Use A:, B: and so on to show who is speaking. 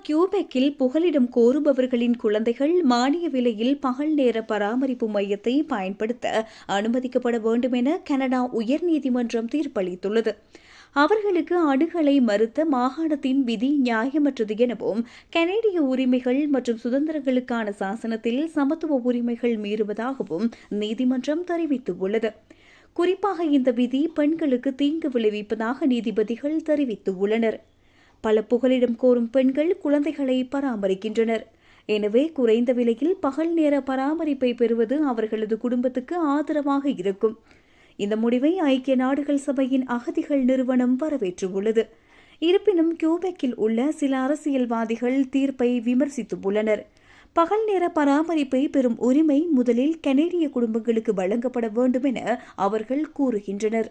A: கியூபெக்கில் புகலிடம் கோருபவர்களின் குழந்தைகள் மானிய விலையில் பகல் நேர பராமரிப்பு மையத்தை பயன்படுத்த அனுமதிக்கப்பட வேண்டும் என கனடா உயர்நீதிமன்றம் தீர்ப்பளித்துள்ளது. அவர்களுக்கு அணுகலை மறுத்த மாகாணத்தின் விதி நியாயமற்றது எனவும், கனேடிய உரிமைகள் மற்றும் சுதந்திரங்களுக்கான சாசனத்தில் சமத்துவ உரிமைகள் மீறுவதாகவும் நீதிமன்றம் தெரிவித்துள்ளது. குறிப்பாக இந்த விதி பெண்களுக்கு தீங்கு விளைவிப்பதாக நீதிபதிகள் தெரிவித்துள்ளனர். பல புகலிடம் கோரும் பெண்கள் குழந்தைகளை பராமரிக்கின்றனர். எனவே குறைந்த விலையில் பகல் நேர பராமரிப்பை பெறுவது அவர்களது குடும்பத்துக்கு ஆதரவாக இருக்கும். இந்த முடிவை ஐக்கிய நாடுகள் சபையின் அகதிகள் நிறுவனம் வரவேற்றுள்ளது. இருப்பினும் கியூபெக்கில் உள்ள சில அரசியல்வாதிகள் தீர்ப்பை விமர்சித்துள்ளனர். பகல் நேர பராமரிப்பை பெறும் உரிமை முதலில் கனேடிய குடும்பங்களுக்கு வழங்கப்பட வேண்டும் என அவர்கள் கூறுகின்றனர்.